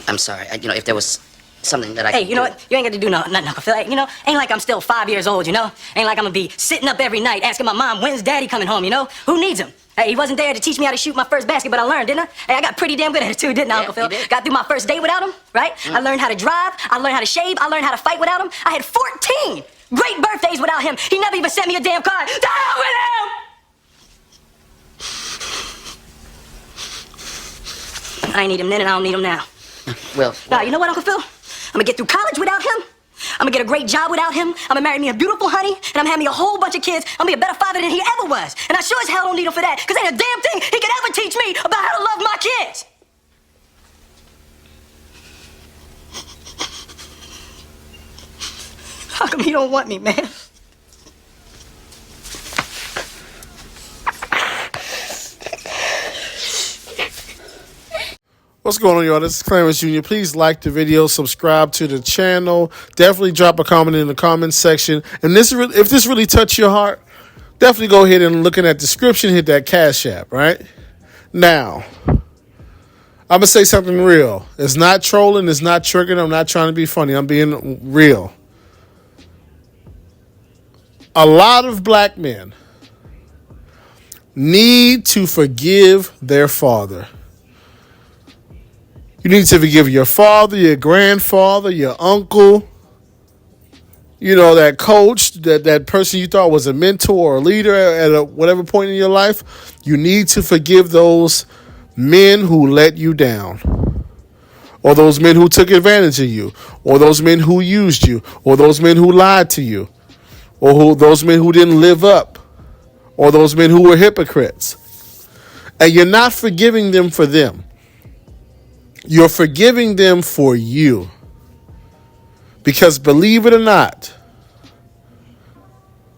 I'm sorry. If there was something that I Hey, could you know do. what? You ain't got to do nothing, Uncle Phil. Ain't like I'm still 5 years old, you know? Ain't like I'm gonna be sitting up every night asking my mom, when's Daddy coming home, you know? Who needs him? Hey, he wasn't there to teach me how to shoot my first basket, but I learned, didn't I? Hey, I got pretty damn good at it too, didn't I, Yeah, Uncle Phil? you did. Got through my first day without him, right? I learned how to drive, I learned how to shave, I learned how to fight without him. I had 14 great birthdays without him. He never even sent me a damn card. To hell with him! I ain't need him then and I don't need him now. Well, Now, you know what, Uncle Phil? I'm gonna get through college without him. I'm gonna get a great job without him. I'm gonna marry me a beautiful honey, and I'm gonna have me a whole bunch of kids. I'm gonna be a better father than he ever was. And I sure as hell don't need him for that, because ain't a damn thing he could ever teach me about how to love my kids. How come he don't want me, man? What's going on, y'all? This is Clarence Jr. Please like the video, subscribe to the channel. Definitely drop a comment in the comment section. And if this really touched your heart, definitely go ahead and look in that description, hit that Cash App, right? Now, I'm going to say something real. It's not trolling. It's not triggering. I'm not trying to be funny. I'm being real. A lot of black men need to forgive their father. You need to forgive your father, your grandfather, your uncle, that coach, that person you thought was a mentor or a leader at whatever point in your life. You need to forgive those men who let you down, or those men who took advantage of you, or those men who used you, or those men who lied to you, or those men who didn't live up, or those men who were hypocrites. And you're not forgiving them for them. You're forgiving them for you. Because believe it or not,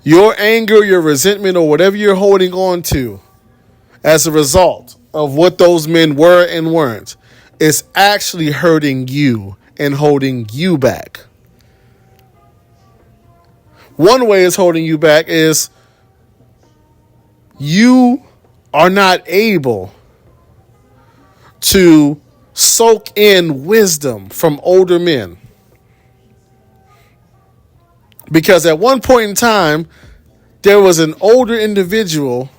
your anger, your resentment, or whatever you're holding on to as a result of what those men were and weren't is actually hurting you and holding you back. One way it's holding you back is you are not able to soak in wisdom from older men. Because at one point in time, there was an older individual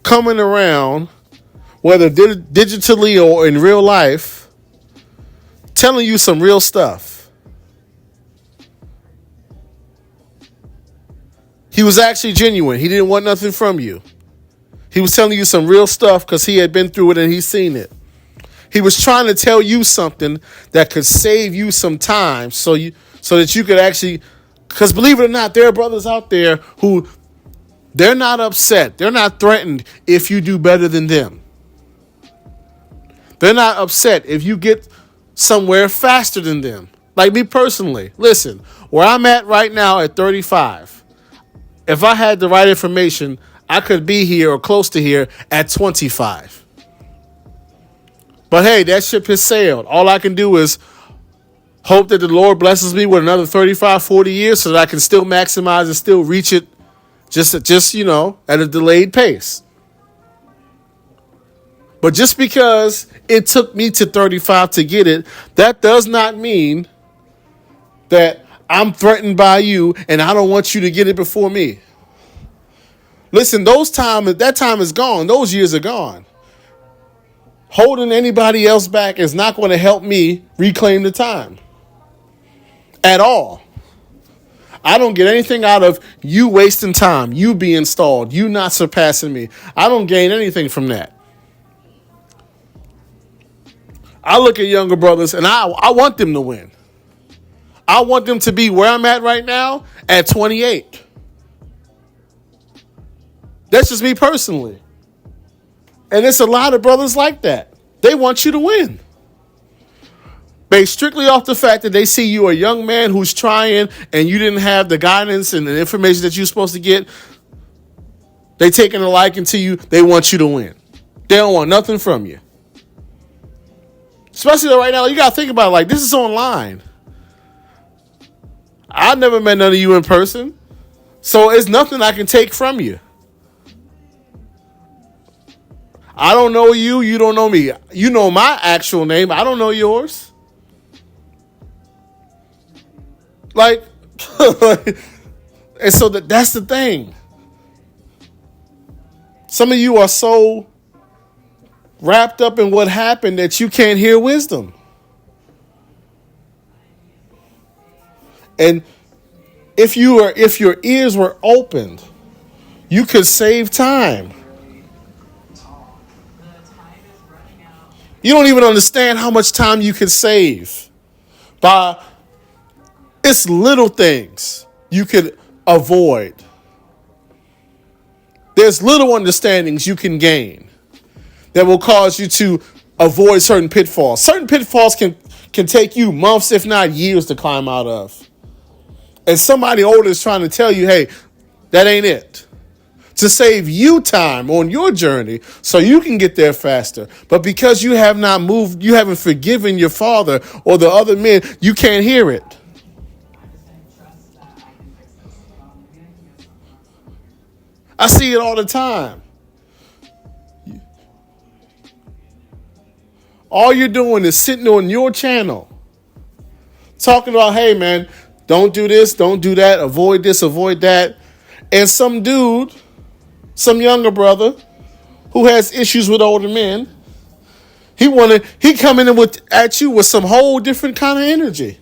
coming around, whether digitally or in real life, telling you some real stuff. He was actually genuine. He didn't want nothing from you. He was telling you some real stuff because he had been through it and he's seen it. He was trying to tell you something that could save you some time so that you could actually, because believe it or not, there are brothers out there who they're not upset. They're not threatened if you do better than them. They're not upset if you get somewhere faster than them. Like me personally, listen, where I'm at right now at 35, if I had the right information, I could be here or close to here at 25. But hey, that ship has sailed. All I can do is hope that the Lord blesses me with another 35, 40 years so that I can still maximize and still reach it just at a delayed pace. But just because it took me to 35 to get it, that does not mean that I'm threatened by you and I don't want you to get it before me. Listen, that time is gone. Those years are gone. Holding anybody else back is not going to help me reclaim the time at all. I don't get anything out of you wasting time, you being stalled, you not surpassing me. I don't gain anything from that. I look at younger brothers and I want them to win. I want them to be where I'm at right now at 28. That's just me personally. And it's a lot of brothers like that. They want you to win. Based strictly off the fact that they see you a young man who's trying and you didn't have the guidance and the information that you're supposed to get. They taking a liking to you. They want you to win. They don't want nothing from you. Especially right now, you got to think about it like this is online. I've never met none of you in person. So it's nothing I can take from you. I don't know you. You don't know me. You know my actual name. I don't know yours. Like, and so that's the thing. Some of you are so wrapped up in what happened that you can't hear wisdom. And if your ears were opened, you could save time. You don't even understand how much time you could save by it's little things you could avoid. There's little understandings you can gain that will cause you to avoid certain pitfalls. Certain pitfalls can take you months, if not years, to climb out of. And somebody older is trying to tell you, hey, that ain't it. To save you time on your journey so you can get there faster. But because you have not moved, you haven't forgiven your father or the other men, you can't hear it. I see it all the time. All you're doing is sitting on your channel talking about, hey, man, don't do this, don't do that, avoid this, avoid that. And some dude, some younger brother who has issues with older men, he coming in at you with some whole different kind of energy.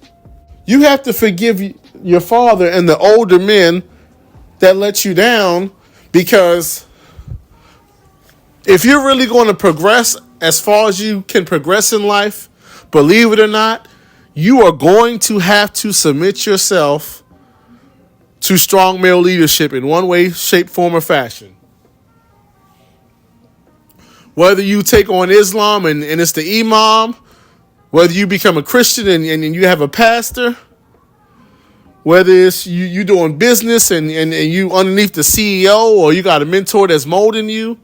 You have to forgive your father and the older men that let you down, because if you're really going to progress as far as you can progress in life, believe it or not, you are going to have to submit yourself to strong male leadership in one way, shape, form, or fashion. Whether you take on Islam and it's the imam, whether you become a Christian and you have a pastor, whether it's you doing business and you underneath the CEO, or you got a mentor that's molding you,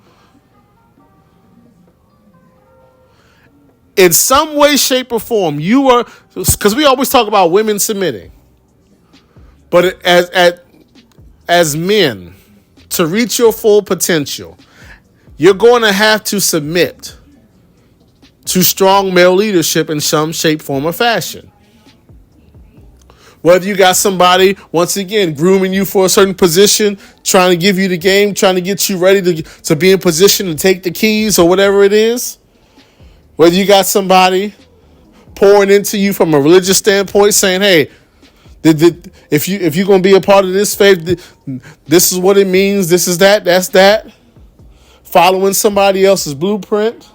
in some way, shape, or form, you are, because we always talk about women submitting. But as men, to reach your full potential, you're going to have to submit to strong male leadership in some shape, form, or fashion. Whether you got somebody, once again, grooming you for a certain position, trying to give you the game, trying to get you ready to be in position to take the keys or whatever it is. Whether you got somebody pouring into you from a religious standpoint, saying, hey, if you're going to be a part of this faith, this is what it means, this is that, that's that. Following somebody else's blueprint.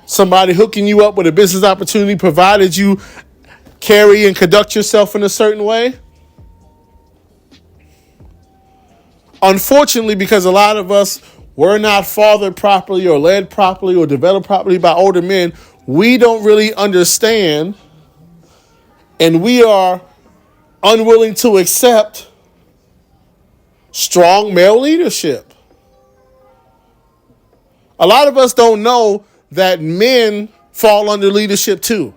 Somebody hooking you up with a business opportunity provided you carry and conduct yourself in a certain way. Unfortunately, because a lot of us were not fathered properly or led properly or developed properly by older men, we don't really understand, and we are unwilling to accept strong male leadership. A lot of us don't know that men fall under leadership too.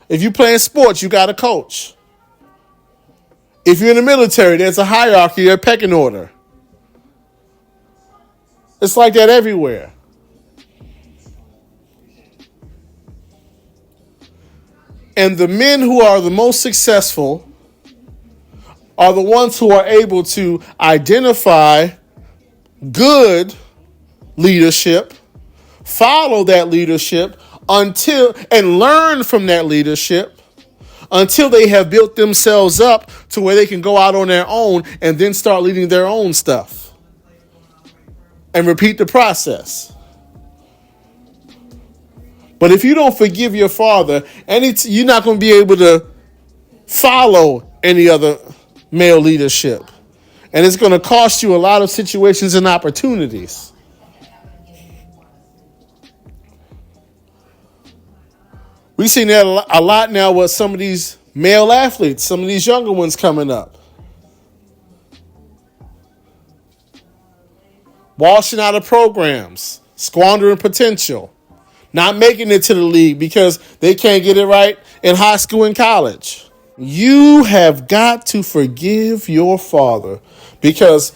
If you play in sports, you got a coach. If you're in the military, there's a hierarchy, a pecking order. It's like that everywhere. And the men who are the most successful are the ones who are able to identify good leadership, follow that leadership and learn from that leadership until they have built themselves up to where they can go out on their own and then start leading their own stuff and repeat the process. But if you don't forgive your father, you're not going to be able to follow any other male leadership. And it's going to cost you a lot of situations and opportunities. We've seen that a lot now with some of these male athletes, some of these younger ones coming up. Washing out of programs, squandering potential, not making it to the league because they can't get it right in high school and college. You have got to forgive your father, because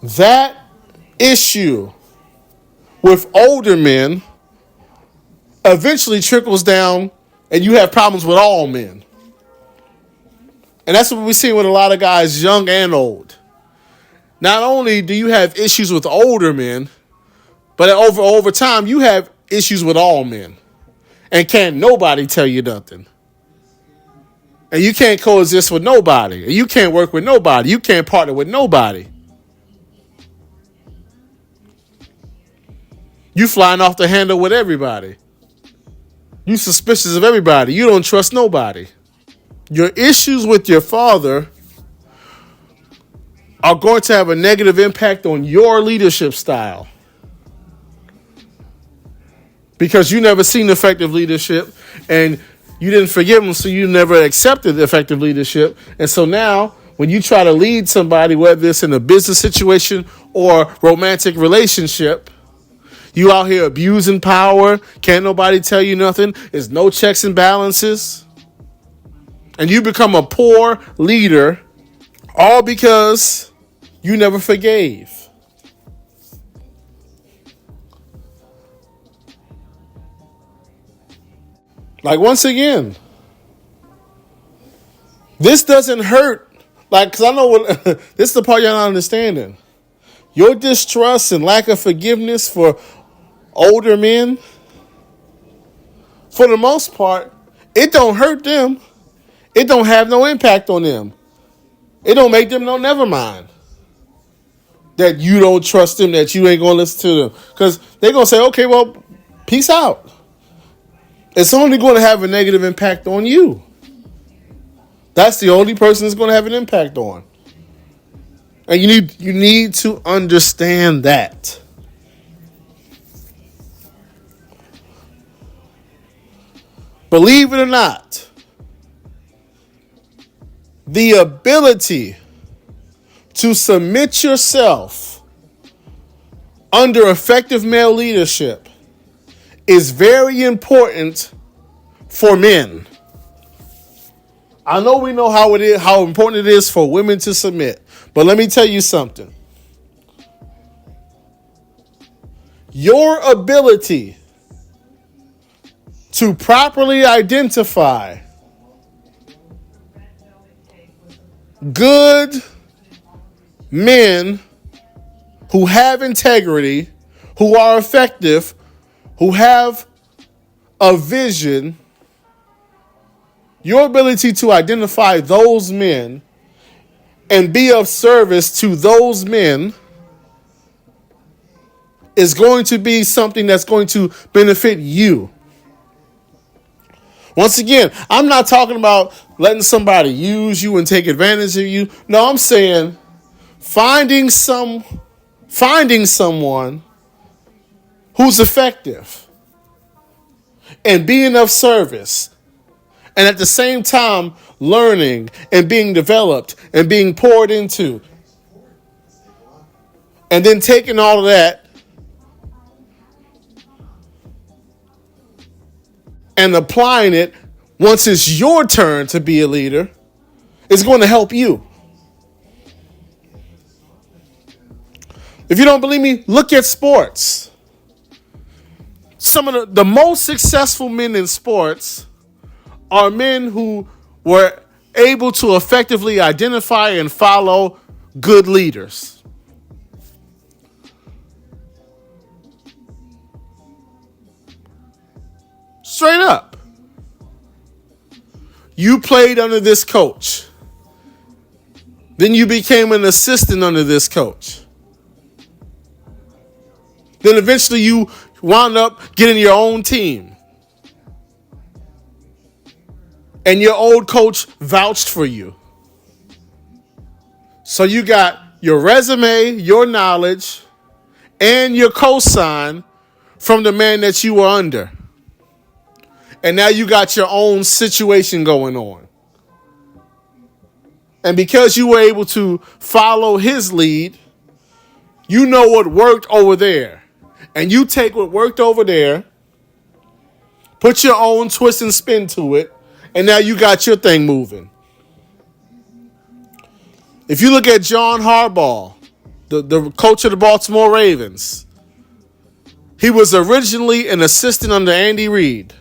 that issue with older men eventually trickles down and you have problems with all men. And that's what we see with a lot of guys, young and old. Not only do you have issues with older men, but over time, you have issues with all men. And can't nobody tell you nothing. And you can't coexist with nobody. And you can't work with nobody. You can't partner with nobody. You flying off the handle with everybody. You suspicious of everybody. You don't trust nobody. Your issues with your father are going to have a negative impact on your leadership style. Because you never seen effective leadership and you didn't forgive him, so you never accepted effective leadership. And so now when you try to lead somebody, whether it's in a business situation or romantic relationship, you out here abusing power. Can't nobody tell you nothing. There's no checks and balances. And you become a poor leader all because you never forgave. Like, once again, this doesn't hurt. Like, because I know what this is the part you're not understanding. Your distrust and lack of forgiveness for older men, for the most part, it don't hurt them. It don't have no impact on them. It don't make them no never mind that you don't trust them, that you ain't going to listen to them. Because they're going to say, okay, well, peace out. It's only going to have a negative impact on you. That's the only person it's going to have an impact on. And you need to understand that. Believe it or not, the ability to submit yourself under effective male leadership is very important for men. I know we know how important it is for women to submit, but let me tell you something. Your ability to properly identify good men who have integrity, who are effective, who have a vision, your ability to identify those men and be of service to those men is going to be something that's going to benefit you. Once again, I'm not talking about letting somebody use you and take advantage of you. No, I'm saying finding someone who's effective and being of service, and at the same time learning and being developed and being poured into, and then taking all of that and applying it once it's your turn to be a leader is going to help you. If you don't believe me, look at sports. Some of the most successful men in sports are men who were able to effectively identify and follow good leaders. Straight up. You played under this coach. Then you became an assistant under this coach. Then eventually you wound up getting your own team. And your old coach vouched for you. So you got your resume, your knowledge, and your cosign from the man that you were under. And now you got your own situation going on. And because you were able to follow his lead, you know what worked over there. And you take what worked over there, put your own twist and spin to it, and now you got your thing moving. If you look at John Harbaugh, the coach of the Baltimore Ravens, He was originally an assistant under Andy Reid.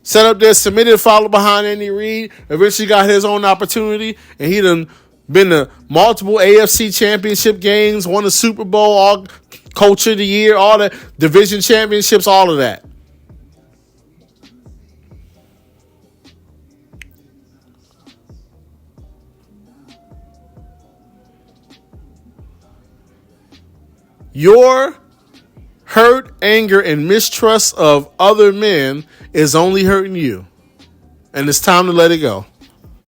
Set up there, submitted, followed behind Andy Reid. Eventually got his own opportunity, and he done been to multiple AFC championship games, won the Super Bowl, all coach of the year, all the division championships, all of that. Your hurt, anger, and mistrust of other men is only hurting you. And it's time to let it go.